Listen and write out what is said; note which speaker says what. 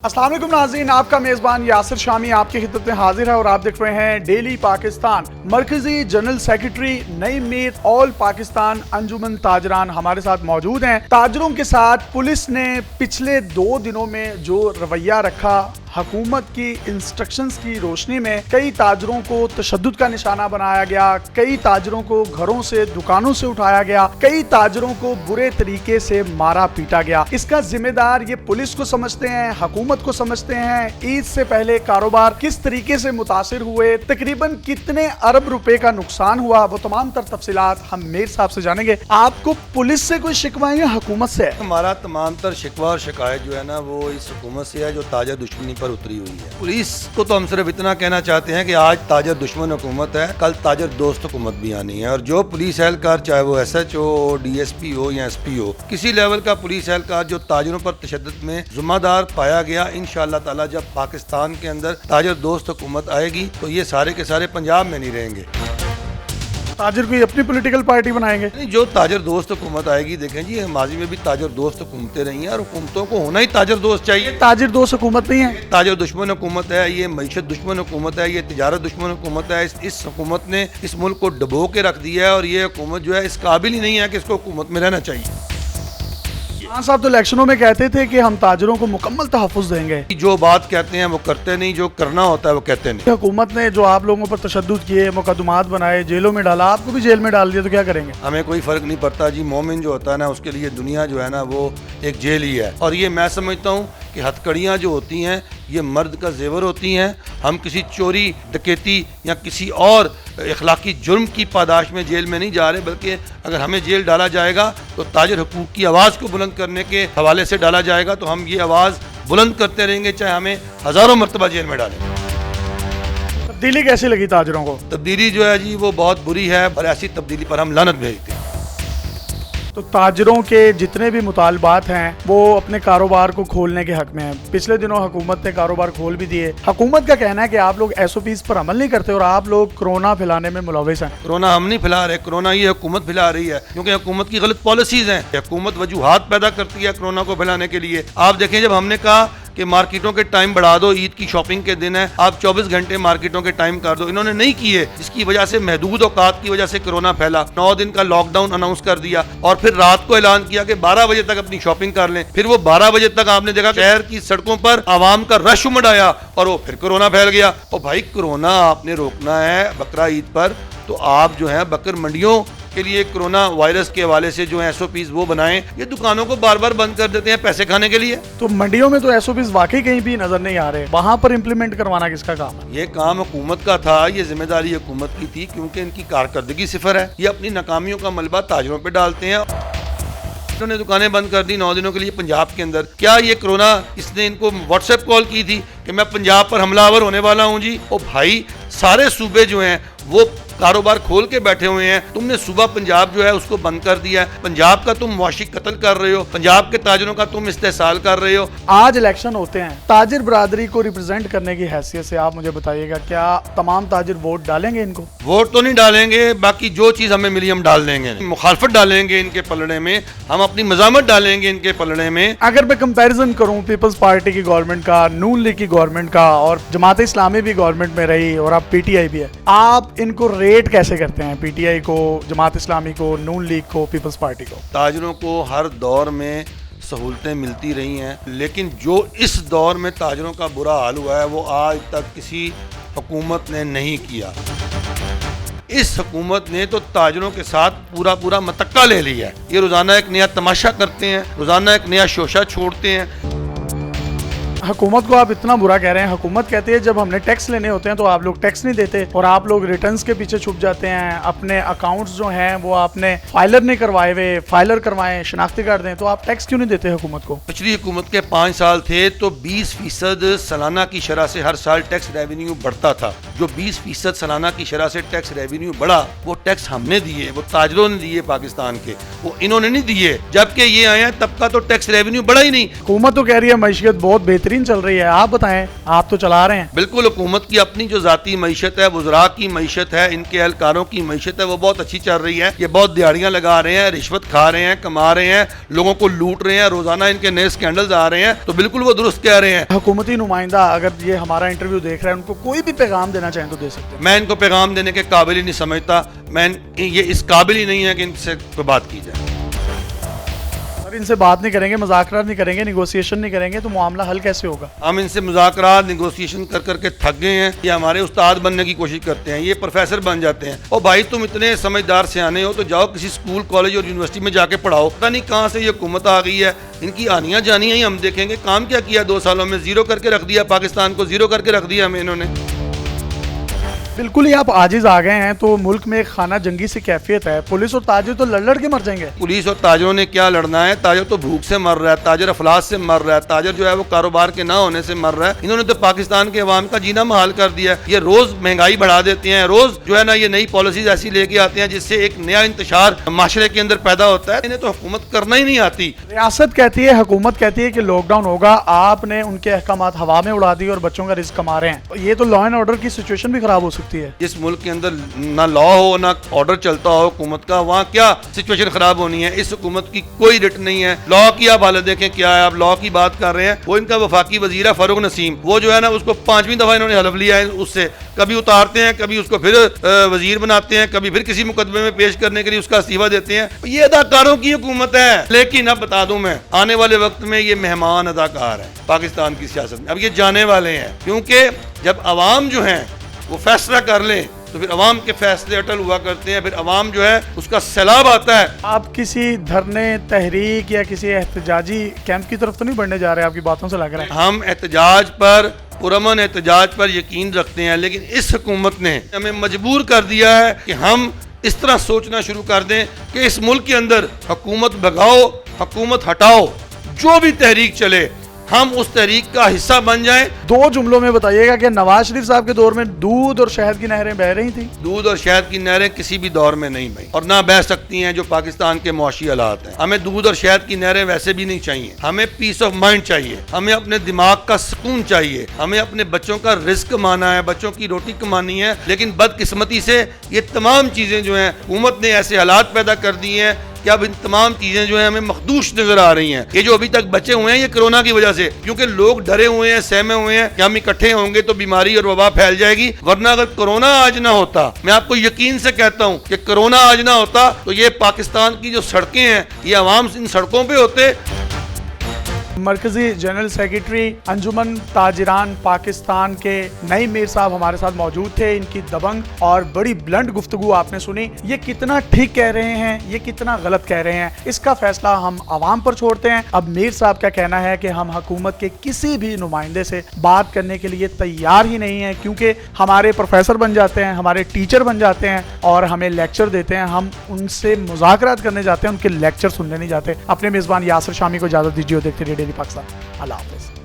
Speaker 1: अस्सलाम वालेकुम नाज़रीन, आपका मेज़बान यासिर शामी आपकी खिदमत में हाजिर है और आप देख रहे हैं डेली पाकिस्तान। मरकजी general secretary Naeem Mir all Pakistan Anjuman Tajran हमारे साथ मौजूद हैं। ताजरों के साथ पुलिस ने पिछले 2 दिनों में जो रवैया रखा, हुकूमत की इंस्ट्रक्शंस की रोशनी में कई ताजरों को तशद्दुद का निशाना बनाया गया, कई ताजरों को घरों से दुकानों से उठाया गया, कई ताजरों को बुरे तरीके से मारा पीटा गया। इसका जिम्मेदार ये पुलिस को समझते हैं, हुकूमत को समझते हैं। ईद से पहले कारोबार किस तरीके से मुतासिर हुए, तकरीबन कितने अरब रुपए का नुकसान हुआ, वो तमाम तर तफसीलात हम मीर साहब से जानेंगे। आपको पुलिस से कोई शिकवा है या हुकूमत से है?
Speaker 2: हमारा तमाम तर शिकवा और शिकायत जो है ना वो इस हुकूमत से है जो ताजर दुश्मनी पर उतरी हुई है। पुलिस को तो हम सिर्फ इतना कहना चाहते हैं कि आज ताजर दुश्मन हुकूमत है, कल ताजर दोस्त हुकूमत भी आनी है। और जो पुलिस एहलकार, चाहे वो SHO हो, DSP हो या SP हो, किसी लेवल का पुलिस एहलकार जो ताजरों पर तशद्दुद में ज़िम्मेदार पाया गया, इंशाअल्लाह ताला जब पाकिस्तान के अंदर ताजर दोस्त हुकूमत आएगी तो ये सारे के सारे पंजाब में नहीं रहेंगे।
Speaker 1: ताजर कोई अपनी पॉलिटिकल पार्टी बनाएंगे?
Speaker 2: नहीं, जो ताजर दोस्त हुकूमत आएगी, देखें जी माजी में भी ताजर दोस्त हुकूमतें रही हैं और हुकूमतों को होना ही ताजर दोस्त चाहिए।
Speaker 1: ताजर दोस्त हुकूमत नहीं है,
Speaker 2: ताजर दुश्मन हुकूमत है, ये मईशत दुश्मन हुकूमत है, ये तिजारत दुश्मन हुकूमत है। इस हुकूमत ने इस मुल्क को डबो के रख दिया है और ये हुकूमत जो है इस काबिल ही नहीं है कि इसको हुकूमत में रहना चाहिए।
Speaker 1: खान साहब तो इलेक्शनों में कहते थे कि हम ताजरों को मुकम्मल तहफ़्फ़ुज़ देंगे।
Speaker 2: जो बात कहते हैं वो करते नहीं, जो करना होता है वो कहते नहीं।
Speaker 1: हुकूमत ने जो आप लोगों पर तशद्दुद किए, मुकदमात बनाए, जेलों में डाला, आपको भी जेल में डाल दिया, तो क्या करेंगे?
Speaker 2: हमें कोई फ़र्क नहीं पड़ता जी। मोमिन जो होता है ना उसके लिए दुनिया जो है ना वो एक जेल ही है। और ये मैं समझता हूँ कि हथकड़ियाँ जो होती हैं ये मर्द का जेवर होती हैं। हम किसी चोरी, डकैती या किसी और इखलाकी जुर्म की पादाश में जेल में नहीं जा रहे, बल्कि अगर हमें जेल डाला जाएगा तो ताजर हुकूक की आवाज़ को बुलंद करने के हवाले से डाला जाएगा। तो हम ये आवाज़ बुलंद करते रहेंगे, चाहे हमें हज़ारों मरतबा जेल में डालें।
Speaker 1: तब्दीली कैसी लगी ताजरों को?
Speaker 2: तब्दीली जो है जी वो बहुत बुरी है और ऐसी तब्दीली पर हम लानत भेजते हैं।
Speaker 1: तो ताजरों के जितने भी मुतालबात हैं वो अपने कारोबार को खोलने के हक में हैं। पिछले दिनों हुकूमत ने कारोबार खोल भी दिए। हुकूमत का कहना है कि आप लोग SOPs पर अमल नहीं करते और आप लोग कोरोना फैलाने में मुलविस हैं।
Speaker 2: कोरोना हम नहीं फैला रहे, कोरोना ये हुकूमत फैला रही है, क्योंकि हुकूमत की गलत पॉलिसीज हैं। हुकूमत वजूहात पैदा करती है कोरोना को फैलाने के लिए। आप देखें, जब हमने कहा कि मार्केटों के टाइम बढ़ा दो, ईद की शॉपिंग के दिन है, आप 24 घंटे मार्केटों के टाइम कर दो, इन्होंने नहीं किए, जिसकी वजह से महदूद औकात की वजह से कोरोना फैला। 9 दिन का लॉकडाउन अनाउंस कर दिया और फिर रात को ऐलान किया कि 12 बजे तक अपनी शॉपिंग कर लें। फिर वो 12 बजे तक आपने देखा शहर की सड़कों पर आवाम का रश उमड़ आया और वो फिर कोरोना फैल गया। और भाई कोरोना आपने रोकना है बकरा ईद पर, तो आप जो है बकर मंडियों के लिए कोरोना वायरस के हवाले से जो SOPs वो बनाएं। ये दुकानों को बार बार बंद कर देते हैं पैसे खाने के लिए।
Speaker 1: तो मंडियों में तो SOPs वाकई कहीं भी नजर नहीं आ रहे, वहां पर इम्प्लीमेंट करवाना किसका काम है?
Speaker 2: ये काम हुकूमत का था, ये जिम्मेदारी हुकूमत की थी, क्योंकि इनकी कारकर्दगी सिफर है। ये अपनी नाकामियों का मलबा ताजरों पे डालते हैं। इन्होंने दुकानें बंद कर दी 9 दिनों के लिए पंजाब के अंदर। क्या ये कोरोना, इसने इनको व्हाट्सएप कॉल की थी कि मैं पंजाब पर हमलावर होने वाला हूँ जी? ओ भाई, सारे सूबे जो हैं वो कारोबार खोल के बैठे हुए हैं, तुमने सूबा पंजाब जो है उसको बंद कर दिया है। पंजाब का तुम मुआशी कत्ल कर रहे हो, पंजाब के ताजरों का तुम इस्तेहसाल कर रहे हो।
Speaker 1: आज इलेक्शन होते हैं, ताजिर बरादरी को रिप्रेजेंट करने की हैसियत से आप मुझे बताइएगा, क्या तमाम ताजिर वोट डालेंगे इनको?
Speaker 2: वोट तो नहीं डालेंगे, बाकी जो चीज़ हमें मिली हम डाल देंगे। मुखालफत डालेंगे इनके पलड़े में, हम अपनी मजामत डालेंगे इनके पलड़े में।
Speaker 1: अगर मैं कंपैरिजन करूं पीपल्स पार्टी की गवर्नमेंट का, नून लीग की गवर्नमेंट का, और जमात इस्लामी भी गवर्नमेंट में रही और अब PTI भी है, आप इनको रेट कैसे करते हैं? PTI को, जमात इस्लामी को, नून लीग को, पीपल्स पार्टी को?
Speaker 2: ताजरों को हर दौर में सहूलतें मिलती रही हैं, लेकिन जो इस दौर में ताजरों का बुरा हाल हुआ है वो आज तक किसी हुकूमत ने नहीं किया। इस हुकूमत ने तो ताजरों के साथ पूरा पूरा मतक्का ले लिया है। ये रोज़ाना एक नया तमाशा करते हैं, रोज़ाना एक नया शोशा छोड़ते हैं।
Speaker 1: हुकूमत को आप इतना बुरा कह रहे हैं। हुकूमत कहती है जब हमने टैक्स लेने होते हैं तो आप लोग टैक्स नहीं देते और आप लोग रिटर्न्स के पीछे छुप जाते हैं। अपने अकाउंट्स जो हैं वो आपने फाइलर नहीं करवाए हुए, फाइलर करवाएं, शनाख्ती कार्ड दें, तो आप टैक्स क्यों नहीं देते हुकूमत को?
Speaker 2: पिछली हुकूमत के 5 साल थे तो 20% सालाना की शरह से हर साल टैक्स रेवेन्यू बढ़ता था। जो 20% सालाना की शरह से टैक्स रेवेन्यू बढ़ा वो टैक्स हमने दिए, वो ताजरों ने दिए पाकिस्तान के, वो इन्होंने नहीं दिए। जबकि ये आए हैं तब का तो टैक्स रेवेन्यू बढ़ा ही नहीं।
Speaker 1: हुकूमत तो कह रही है मईशत बहुत बेहतरीन केरोसिन चल रही है, आप बताएं, आप तो चला रहे हैं।
Speaker 2: बिल्कुल, हुकूमत की अपनी जो जाती मईशत है, वज़रा की मईशत है, इनके एहलकारों की मईशत है, वो बहुत अच्छी चल रही है। ये बहुत दिहाड़ियाँ लगा रहे हैं, रिश्वत खा रहे हैं, कमा रहे हैं, लोगों को लूट रहे हैं, रोजाना इनके नए स्कैंडल्स आ रहे हैं, तो बिल्कुल वो दुरुस्त कह रहे हैं।
Speaker 1: हुकूमती नुमाइंदा अगर ये हमारा इंटरव्यू देख रहे हैं, उनको कोई भी पैगाम देना चाहें तो दे सकते हैं।
Speaker 2: मैं इनको पैगाम देने के काबिल ही नहीं समझता, ये इस काबिल ही नहीं है कि इनसे कोई बात की जाए।
Speaker 1: अगर इनसे बात नहीं करेंगे, मुज़ाकरात नहीं करेंगे, निगोशिएशन नहीं करेंगे तो मामला हल कैसे होगा?
Speaker 2: हम इनसे मुज़ाकरात निगोशिएशन कर करके थक गए हैं। ये हमारे उस्ताद बनने की कोशिश करते हैं, ये प्रोफेसर बन जाते हैं। और भाई तुम इतने समझदार सियाने हो तो जाओ किसी स्कूल कॉलेज और यूनिवर्सिटी में जाके पढ़ाओ। पता नहीं कहाँ से ये हुकूमत आ गई है, इनकी आनियाँ जानियाँ ही हम देखेंगे। काम क्या किया 2 सालों में? जीरो करके रख दिया, पाकिस्तान को जीरो करके रख दिया हमें इन्होंने।
Speaker 1: बिल्कुल ही आप आजिज आ गए हैं तो मुल्क में एक खाना जंगी सी कैफियत है। पुलिस और ताजिर तो लड़ के मर जाएंगे।
Speaker 2: पुलिस और ताजरों ने क्या लड़ना है? ताजर तो भूख से मर रहा है, ताजर अफलास से मर रहा है, ताजर जो है वो कारोबार के ना होने से मर रहा है। इन्होंने तो पाकिस्तान के अवाम का जीना महाल कर दिया है। ये रोज महंगाई बढ़ा देते हैं, रोज जो है ना ये नई पॉलिसीज ऐसी लेके आते हैं जिससे एक नया इंतशार माशरे के अंदर पैदा होता है। इन्हें तो हुकूमत करना ही नहीं आती।
Speaker 1: रियासत कहती है, हुकूमत कहती है कि लॉकडाउन होगा, आपने उनके अहकामात हवा में उड़ा दिए और बच्चों का रिस्क कमा रहे हैं। ये तो लॉ एंड ऑर्डर की सिचुएशन भी खराब हो सकती है।
Speaker 2: जिस मुल्क के अंदर ना लॉ हो ना ऑर्डर चलता हो हुकूमत का, वहाँ क्या सिचुएशन खराब होनी है? इस हुकूमत की कोई रिट नहीं है। लॉ की आप हालत देखें क्या है। आप लॉ की बात कर रहे हैं, वो इनका वफाकी वजीर है फारूक नसीम, वो जो है ना उसको 5वीं दफा इन्होंने हलफ लिया है। उससे कभी उतारते हैं, कभी उसको फिर वजीर बनाते हैं, कभी फिर किसी मुकदमे में पेश करने के लिए उसका इस्तीफा देते हैं। ये अदाकारों की हुकूमत है। लेकिन अब बता दूं मैं, आने वाले वक्त में ये मेहमान अदाकार है पाकिस्तान की सियासत में। अब ये जाने वाले हैं, क्योंकि जब अवाम जो है वो फैसला कर ले तो फिर अवाम के फैसले अटल हुआ करते हैं। फिर अवाम जो है उसका सैलाब आता है।
Speaker 1: आप किसी धरने, तहरीक या किसी एहतजाजी कैंप की तरफ तो नहीं बढ़ने जा रहे? आपकी बातों से लग रहा है।
Speaker 2: हम एहतजाज पर, पुरअमन एहतजाज पर यकीन रखते हैं, लेकिन इस हुकूमत ने हमें मजबूर कर दिया है कि हम इस तरह सोचना शुरू कर दें कि इस मुल्क के अंदर हुकूमत भगाओ, हुकूमत हटाओ, जो भी तहरीक चले हम उस तहरीक का हिस्सा बन जाएं।
Speaker 1: 2 जुमलों में बताइएगा कि नवाज शरीफ साहब के दौर में दूध और शहद की नहरें बह रही थी?
Speaker 2: दूध और शहद की नहरें किसी भी दौर में नहीं बही और ना बह सकती हैं जो पाकिस्तान के मुआशी हालात हैं। हमें दूध और शहद की नहरें वैसे भी नहीं चाहिए। हमें पीस ऑफ माइंड चाहिए, हमें अपने दिमाग का सुकून चाहिए, हमें अपने बच्चों का रिस्क कमाना है, बच्चों की रोटी कमानी है। लेकिन बदकिस्मती से ये तमाम चीजें जो हैं हुकूमत ने ऐसे हालात पैदा कर दिए हैं कि अब इन तमाम चीजें जो हैं हमें मखदूश नजर आ रही हैं। ये जो अभी तक बचे हुए हैं ये कोरोना की वजह से, क्योंकि लोग डरे हुए हैं, सहमे हुए हैं कि हम इकट्ठे होंगे तो बीमारी और वबा फैल जाएगी। वरना अगर कोरोना आज ना होता, मैं आपको यकीन से कहता हूं कि कोरोना आज ना होता तो ये पाकिस्तान की जो सड़कें हैं, ये अवाम इन सड़कों पे होते।
Speaker 1: मरकजी जनरल सेक्रेटरी अंजुमन ताजिरान पाकिस्तान के नईम मीर साहब हमारे साथ मौजूद थे। इनकी दबंग और बड़ी ब्लंट गुफ्तगू आपने सुनी। ये कितना ठीक कह रहे हैं, ये कितना गलत कह रहे हैं, इसका फैसला हम आवाम पर छोड़ते हैं। अब मीर साहब का कहना है कि हम हुकूमत के किसी भी नुमाइंदे से बात करने के लिए तैयार ही नहीं है, क्योंकि हमारे प्रोफेसर बन जाते हैं, हमारे टीचर बन जाते हैं और हमें लेक्चर देते हैं। हम उनसे मुज़ाकरात करने जाते हैं, उनके लेक्चर सुनने नहीं जाते। अपने मेज़बान यासिर शामी को इजाज़त दीजिए। देखते रहिए डेली पाकिस्तान। अल्लाह हाफ़िज़।